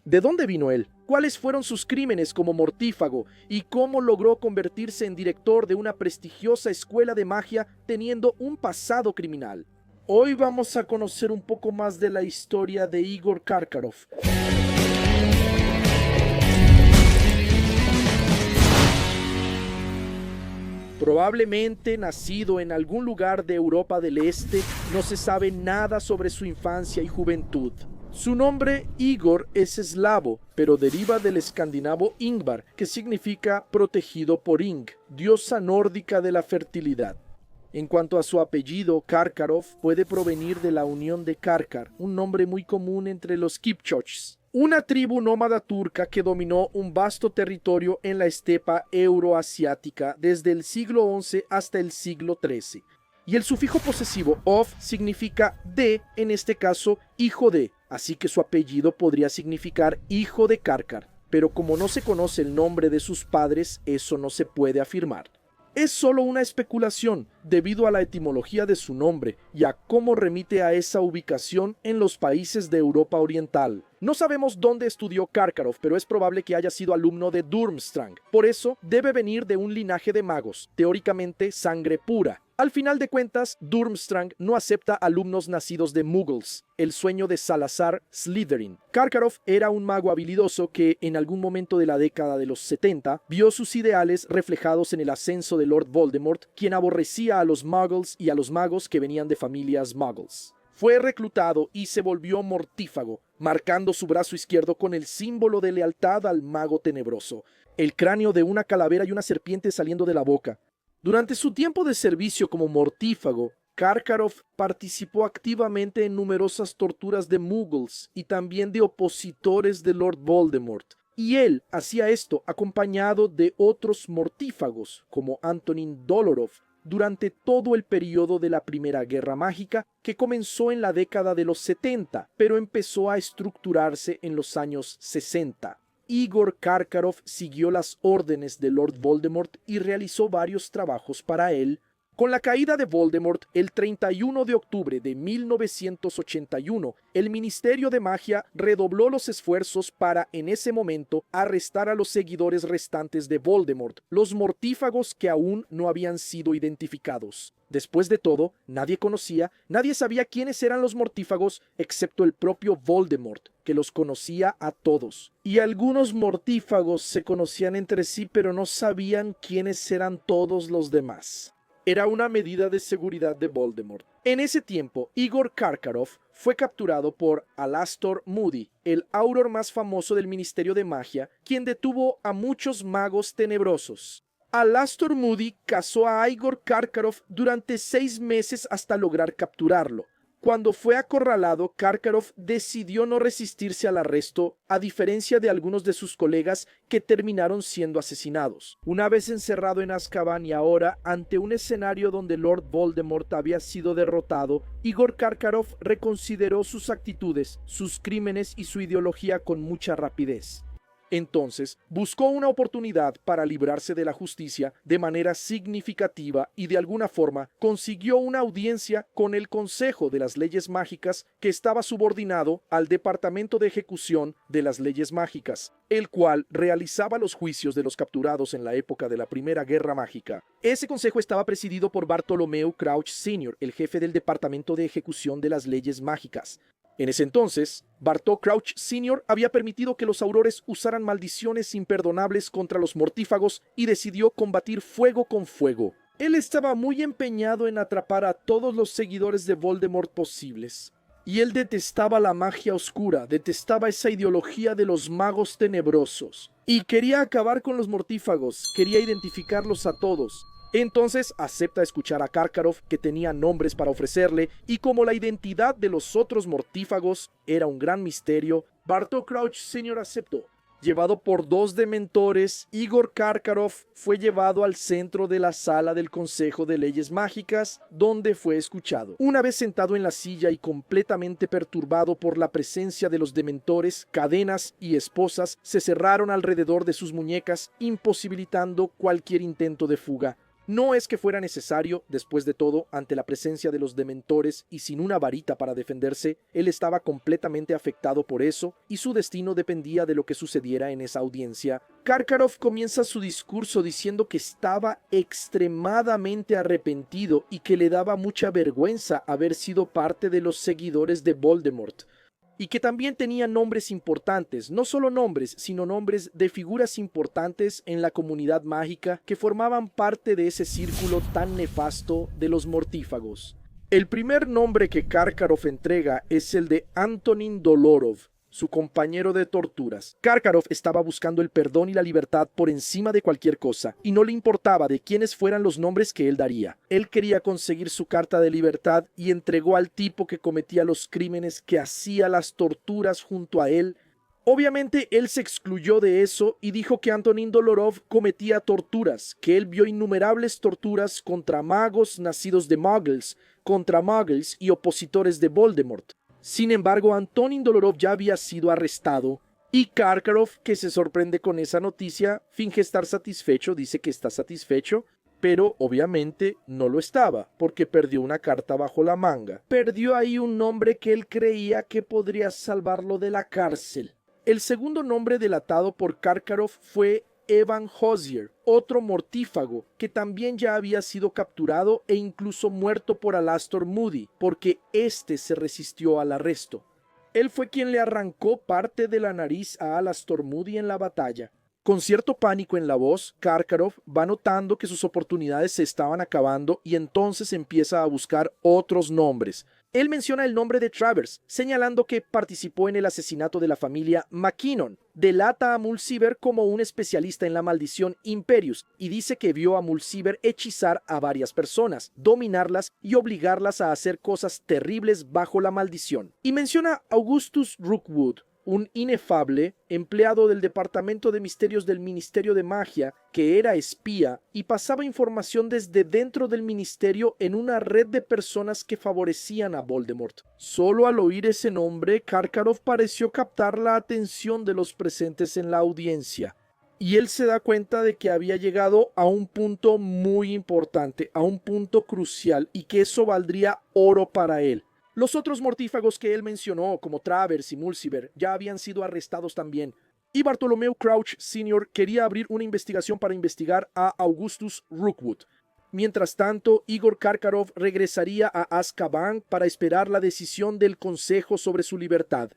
¿De dónde vino él? ¿Cuáles fueron sus crímenes como mortífago? ¿Y cómo logró convertirse en director de una prestigiosa escuela de magia teniendo un pasado criminal? Hoy vamos a conocer un poco más de la historia de Igor Karkaroff. Probablemente nacido en algún lugar de Europa del Este, no se sabe nada sobre su infancia y juventud. Su nombre, Igor, es eslavo, pero deriva del escandinavo Ingvar, que significa protegido por Ing, diosa nórdica de la fertilidad. En cuanto a su apellido, Karkaroff puede provenir de la unión de Karkar, un nombre muy común entre los Kipchoges, una tribu nómada turca que dominó un vasto territorio en la estepa euroasiática desde el siglo XI hasta el siglo XIII. Y el sufijo posesivo of significa de, en este caso, hijo de, así que su apellido podría significar hijo de Karkar, pero como no se conoce el nombre de sus padres, eso no se puede afirmar. Es solo una especulación debido a la etimología de su nombre y a cómo remite a esa ubicación en los países de Europa Oriental. No sabemos dónde estudió Karkaroff, pero es probable que haya sido alumno de Durmstrang. Por eso, debe venir de un linaje de magos, teóricamente sangre pura. Al final de cuentas, Durmstrang no acepta alumnos nacidos de Muggles, el sueño de Salazar Slytherin. Karkaroff era un mago habilidoso que, en algún momento de la década de los 70, vio sus ideales reflejados en el ascenso de Lord Voldemort, quien aborrecía a los Muggles y a los magos que venían de familias Muggles. Fue reclutado y se volvió mortífago, marcando su brazo izquierdo con el símbolo de lealtad al mago tenebroso, el cráneo de una calavera y una serpiente saliendo de la boca. Durante su tiempo de servicio como mortífago, Karkaroff participó activamente en numerosas torturas de Muggles y también de opositores de Lord Voldemort. Y él hacía esto acompañado de otros mortífagos, como Antonin Dolorov, durante todo el periodo de la Primera Guerra Mágica, que comenzó en la década de los 70, pero empezó a estructurarse en los años 60. Igor Karkaroff siguió las órdenes de Lord Voldemort y realizó varios trabajos para él. Con la caída de Voldemort, el 31 de octubre de 1981, el Ministerio de Magia redobló los esfuerzos para, en ese momento, arrestar a los seguidores restantes de Voldemort, los mortífagos que aún no habían sido identificados. Después de todo, nadie sabía quiénes eran los mortífagos, excepto el propio Voldemort, que los conocía a todos. Y algunos mortífagos se conocían entre sí, pero no sabían quiénes eran todos los demás. Era una medida de seguridad de Voldemort. En ese tiempo, Igor Karkaroff fue capturado por Alastor Moody, el Auror más famoso del Ministerio de Magia, quien detuvo a muchos magos tenebrosos. Alastor Moody cazó a Igor Karkaroff durante 6 meses hasta lograr capturarlo. Cuando fue acorralado, Karkaroff decidió no resistirse al arresto, a diferencia de algunos de sus colegas que terminaron siendo asesinados. Una vez encerrado en Azkaban y ahora ante un escenario donde Lord Voldemort había sido derrotado, Igor Karkaroff reconsideró sus actitudes, sus crímenes y su ideología con mucha rapidez. Entonces, buscó una oportunidad para librarse de la justicia de manera significativa y de alguna forma consiguió una audiencia con el Consejo de las Leyes Mágicas que estaba subordinado al Departamento de Ejecución de las Leyes Mágicas, el cual realizaba los juicios de los capturados en la época de la Primera Guerra Mágica. Ese consejo estaba presidido por Bartholomew Crouch Sr., el jefe del Departamento de Ejecución de las Leyes Mágicas. En ese entonces, Bartó Crouch Sr. había permitido que los aurores usaran maldiciones imperdonables contra los mortífagos y decidió combatir fuego con fuego. Él estaba muy empeñado en atrapar a todos los seguidores de Voldemort posibles. Y él detestaba la magia oscura, detestaba esa ideología de los magos tenebrosos. Y quería acabar con los mortífagos, quería identificarlos a todos. Entonces acepta escuchar a Karkaroff, que tenía nombres para ofrecerle, y como la identidad de los otros mortífagos era un gran misterio, Bartó Crouch Sr. aceptó. Llevado por 2 dementores, Igor Karkaroff fue llevado al centro de la sala del Consejo de Leyes Mágicas, donde fue escuchado. Una vez sentado en la silla y completamente perturbado por la presencia de los dementores, cadenas y esposas se cerraron alrededor de sus muñecas, imposibilitando cualquier intento de fuga. No es que fuera necesario, después de todo, ante la presencia de los dementores y sin una varita para defenderse, él estaba completamente afectado por eso y su destino dependía de lo que sucediera en esa audiencia. Karkaroff comienza su discurso diciendo que estaba extremadamente arrepentido y que le daba mucha vergüenza haber sido parte de los seguidores de Voldemort, y que también tenía nombres importantes, no solo nombres, sino nombres de figuras importantes en la comunidad mágica que formaban parte de ese círculo tan nefasto de los mortífagos. El primer nombre que Karkaroff entrega es el de Antonin Dolorov, su compañero de torturas. Karkaroff estaba buscando el perdón y la libertad por encima de cualquier cosa, y no le importaba de quiénes fueran los nombres que él daría. Él quería conseguir su carta de libertad y entregó al tipo que cometía los crímenes, que hacía las torturas junto a él. Obviamente él se excluyó de eso y dijo que Antonin Dolorov cometía torturas, que él vio innumerables torturas contra magos nacidos de muggles, contra muggles y opositores de Voldemort. Sin embargo, Antonin Dolorov ya había sido arrestado y Karkaroff, que se sorprende con esa noticia, finge estar satisfecho, dice que está satisfecho, pero obviamente no lo estaba, porque perdió una carta bajo la manga. Perdió ahí un nombre que él creía que podría salvarlo de la cárcel. El segundo nombre delatado por Karkaroff fue Evan Hozier, otro mortífago que también ya había sido capturado e incluso muerto por Alastor Moody, porque éste se resistió al arresto. Él fue quien le arrancó parte de la nariz a Alastor Moody en la batalla. Con cierto pánico en la voz, Karkaroff va notando que sus oportunidades se estaban acabando y entonces empieza a buscar otros nombres. Él menciona el nombre de Travers, señalando que participó en el asesinato de la familia McKinnon. Delata a Mulciber como un especialista en la maldición Imperius y dice que vio a Mulciber hechizar a varias personas, dominarlas y obligarlas a hacer cosas terribles bajo la maldición. Y menciona a Augustus Rookwood, un inefable empleado del Departamento de Misterios del Ministerio de Magia, que era espía y pasaba información desde dentro del ministerio en una red de personas que favorecían a Voldemort. Solo al oír ese nombre, Karkaroff pareció captar la atención de los presentes en la audiencia, y él se da cuenta de que había llegado a un punto muy importante, a un punto crucial, y que eso valdría oro para él. Los otros mortífagos que él mencionó, como Travers y Mulciber, ya habían sido arrestados también, y Bartholomew Crouch Sr. quería abrir una investigación para investigar a Augustus Rookwood. Mientras tanto, Igor Karkaroff regresaría a Azkaban para esperar la decisión del Consejo sobre su libertad.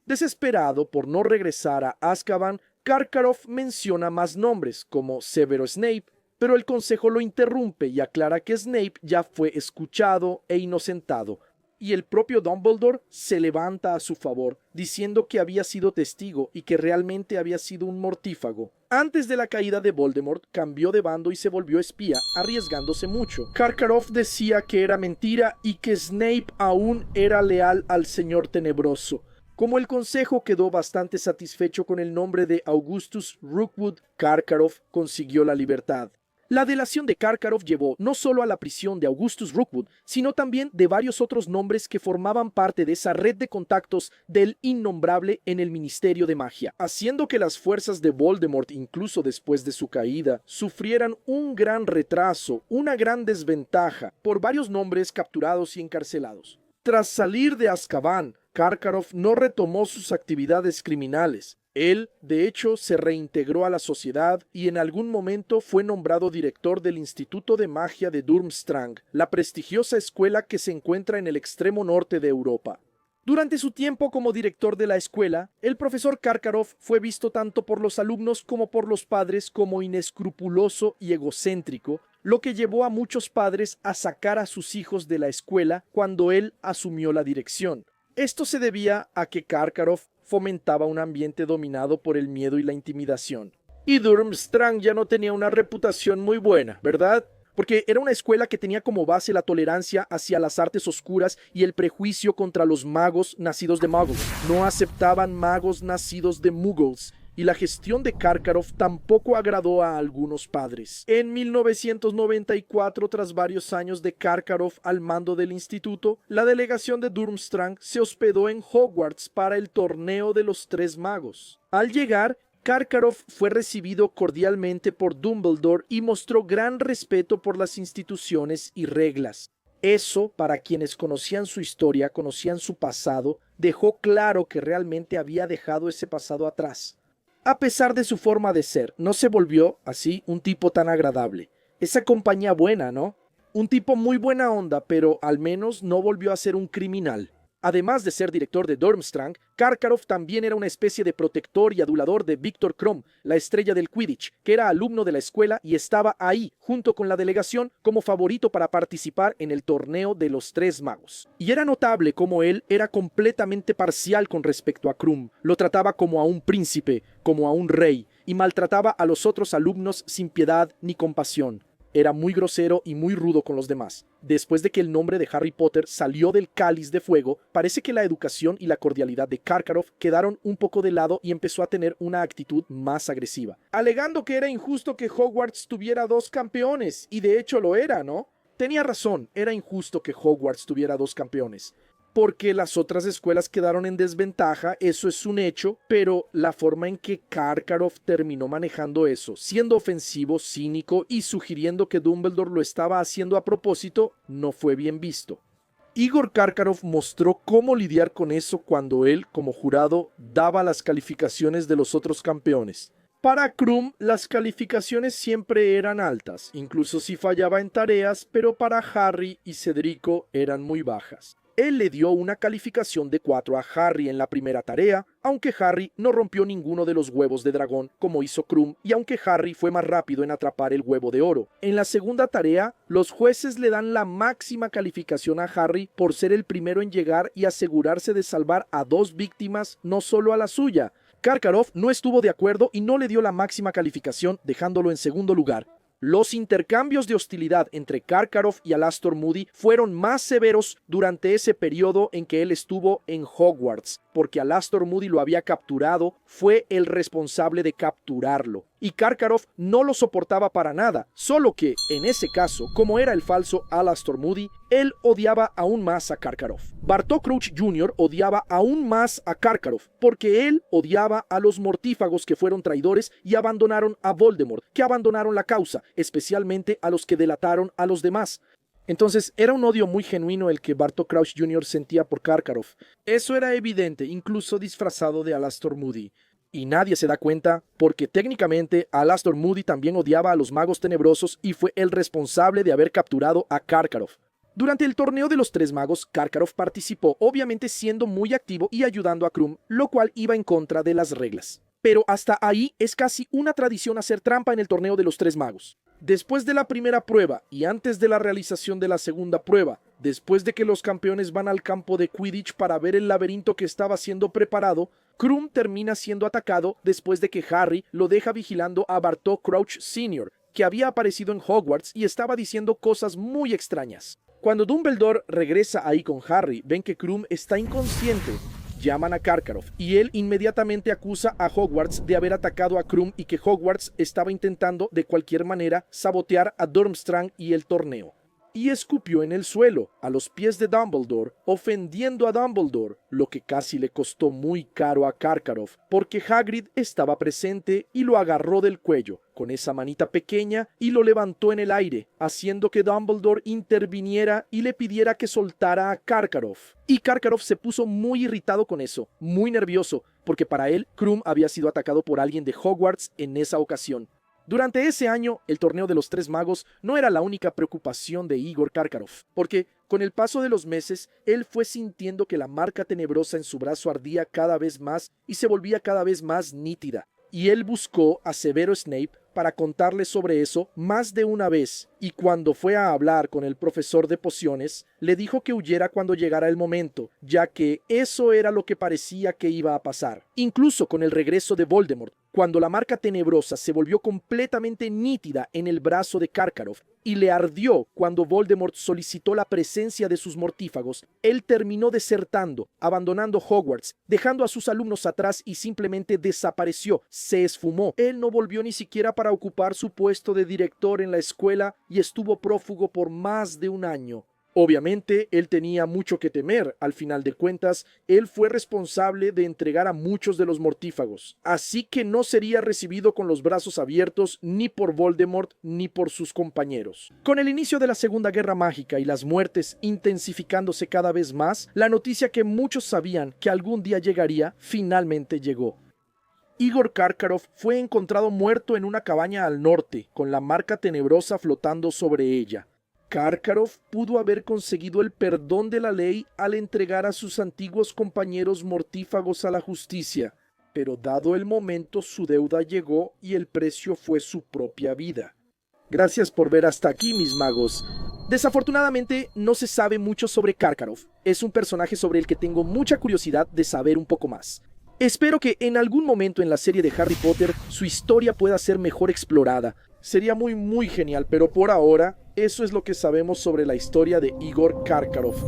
Desesperado por no regresar a Azkaban, Karkaroff menciona más nombres, como Severus Snape, pero el Consejo lo interrumpe y aclara que Snape ya fue escuchado e inocentado. Y el propio Dumbledore se levanta a su favor, diciendo que había sido testigo y que realmente había sido un mortífago. Antes de la caída de Voldemort, cambió de bando y se volvió espía, arriesgándose mucho. Karkaroff decía que era mentira y que Snape aún era leal al Señor Tenebroso. Como el Consejo quedó bastante satisfecho con el nombre de Augustus Rookwood, Karkaroff consiguió la libertad. La delación de Karkaroff llevó no solo a la prisión de Augustus Rookwood, sino también de varios otros nombres que formaban parte de esa red de contactos del innombrable en el Ministerio de Magia, haciendo que las fuerzas de Voldemort, incluso después de su caída, sufrieran un gran retraso, una gran desventaja, por varios nombres capturados y encarcelados. Tras salir de Azkaban, Karkaroff no retomó sus actividades criminales. Él, de hecho, se reintegró a la sociedad y en algún momento fue nombrado director del Instituto de Magia de Durmstrang, la prestigiosa escuela que se encuentra en el extremo norte de Europa. Durante su tiempo como director de la escuela, el profesor Karkaroff fue visto tanto por los alumnos como por los padres como inescrupuloso y egocéntrico, lo que llevó a muchos padres a sacar a sus hijos de la escuela cuando él asumió la dirección. Esto se debía a que Karkaroff fomentaba un ambiente dominado por el miedo y la intimidación. Y Durmstrang ya no tenía una reputación muy buena, ¿verdad? Porque era una escuela que tenía como base la tolerancia hacia las artes oscuras y el prejuicio contra los magos nacidos de muggles. No aceptaban magos nacidos de muggles. Y la gestión de Karkaroff tampoco agradó a algunos padres. En 1994, tras varios años de Karkaroff al mando del instituto, la delegación de Durmstrang se hospedó en Hogwarts para el torneo de los Tres Magos. Al llegar, Karkaroff fue recibido cordialmente por Dumbledore y mostró gran respeto por las instituciones y reglas. Eso, para quienes conocían su historia, conocían su pasado, dejó claro que realmente había dejado ese pasado atrás. A pesar de su forma de ser, no se volvió, así, un tipo tan agradable. Esa compañía buena, ¿no? Un tipo muy buena onda, pero al menos no volvió a ser un criminal. Además de ser director de Durmstrang, Karkaroff también era una especie de protector y adulador de Viktor Krum, la estrella del Quidditch, que era alumno de la escuela y estaba ahí, junto con la delegación, como favorito para participar en el torneo de los Tres Magos. Y era notable cómo él era completamente parcial con respecto a Krum. Lo trataba como a un príncipe, como a un rey, y maltrataba a los otros alumnos sin piedad ni compasión. Era muy grosero y muy rudo con los demás. Después de que el nombre de Harry Potter salió del Cáliz de Fuego, parece que la educación y la cordialidad de Karkaroff quedaron un poco de lado y empezó a tener una actitud más agresiva, alegando que era injusto que Hogwarts tuviera 2 campeones, y de hecho lo era, ¿no? Tenía razón, era injusto que Hogwarts tuviera 2 campeones. Porque las otras escuelas quedaron en desventaja, eso es un hecho, pero la forma en que Karkaroff terminó manejando eso, siendo ofensivo, cínico y sugiriendo que Dumbledore lo estaba haciendo a propósito, no fue bien visto. Igor Karkaroff mostró cómo lidiar con eso cuando él, como jurado, daba las calificaciones de los otros campeones. Para Krum, las calificaciones siempre eran altas, incluso si fallaba en tareas, pero para Harry y Cedrico eran muy bajas. Él le dio una calificación de 4 a Harry en la primera tarea, aunque Harry no rompió ninguno de los huevos de dragón como hizo Krum y aunque Harry fue más rápido en atrapar el huevo de oro. En la segunda tarea, los jueces le dan la máxima calificación a Harry por ser el primero en llegar y asegurarse de salvar a 2 víctimas, no solo a la suya. Karkaroff no estuvo de acuerdo y no le dio la máxima calificación, dejándolo en segundo lugar. Los intercambios de hostilidad entre Karkaroff y Alastor Moody fueron más severos durante ese periodo en que él estuvo en Hogwarts, porque Alastor Moody lo había capturado, fue el responsable de capturarlo. Y Karkaroff no lo soportaba para nada, solo que, en ese caso, como era el falso Alastor Moody, él odiaba aún más a Karkaroff. Bartó Crouch Jr. odiaba aún más a Karkaroff, porque él odiaba a los mortífagos que fueron traidores y abandonaron a Voldemort, que abandonaron la causa, especialmente a los que delataron a los demás. Entonces era un odio muy genuino el que Bartó Crouch Jr. sentía por Karkaroff. Eso era evidente, incluso disfrazado de Alastor Moody. Y nadie se da cuenta porque técnicamente Alastor Moody también odiaba a los magos tenebrosos y fue el responsable de haber capturado a Karkaroff. Durante el torneo de los Tres Magos, Karkaroff participó, obviamente siendo muy activo y ayudando a Krum, lo cual iba en contra de las reglas. Pero hasta ahí es casi una tradición hacer trampa en el torneo de los Tres Magos. Después de la primera prueba y antes de la realización de la segunda prueba, después de que los campeones van al campo de Quidditch para ver el laberinto que estaba siendo preparado, Krum termina siendo atacado después de que Harry lo deja vigilando a Bartó Crouch Sr., que había aparecido en Hogwarts y estaba diciendo cosas muy extrañas. Cuando Dumbledore regresa ahí con Harry, ven que Krum está inconsciente. Llaman a Karkaroff y él inmediatamente acusa a Hogwarts de haber atacado a Krum y que Hogwarts estaba intentando de cualquier manera sabotear a Durmstrang y el torneo. Y escupió en el suelo, a los pies de Dumbledore, ofendiendo a Dumbledore, lo que casi le costó muy caro a Karkaroff, porque Hagrid estaba presente y lo agarró del cuello, con esa manita pequeña, y lo levantó en el aire, haciendo que Dumbledore interviniera y le pidiera que soltara a Karkaroff. Y Karkaroff se puso muy irritado con eso, muy nervioso, porque para él, Krum había sido atacado por alguien de Hogwarts en esa ocasión. Durante ese año, el torneo de los Tres Magos no era la única preocupación de Igor Karkaroff, porque con el paso de los meses, él fue sintiendo que la marca tenebrosa en su brazo ardía cada vez más y se volvía cada vez más nítida. Y él buscó a Severo Snape para contarle sobre eso más de una vez, y cuando fue a hablar con el profesor de pociones, le dijo que huyera cuando llegara el momento, ya que eso era lo que parecía que iba a pasar. Incluso con el regreso de Voldemort, cuando la marca tenebrosa se volvió completamente nítida en el brazo de Karkaroff y le ardió cuando Voldemort solicitó la presencia de sus mortífagos, él terminó desertando, abandonando Hogwarts, dejando a sus alumnos atrás y simplemente desapareció, se esfumó. Él no volvió ni siquiera para ocupar su puesto de director en la escuela y estuvo prófugo por más de un año. Obviamente, él tenía mucho que temer. Al final de cuentas, él fue responsable de entregar a muchos de los mortífagos, así que no sería recibido con los brazos abiertos ni por Voldemort ni por sus compañeros. Con el inicio de la Segunda Guerra Mágica y las muertes intensificándose cada vez más, la noticia que muchos sabían que algún día llegaría, finalmente llegó. Igor Karkaroff fue encontrado muerto en una cabaña al norte, con la marca tenebrosa flotando sobre ella. Karkaroff pudo haber conseguido el perdón de la ley al entregar a sus antiguos compañeros mortífagos a la justicia, pero dado el momento su deuda llegó y el precio fue su propia vida. Gracias por ver hasta aquí, mis magos. Desafortunadamente no se sabe mucho sobre Karkaroff. Es un personaje sobre el que tengo mucha curiosidad de saber un poco más. Espero que en algún momento en la serie de Harry Potter su historia pueda ser mejor explorada. Sería muy genial, pero por ahora eso es lo que sabemos sobre la historia de Igor Karkaroff.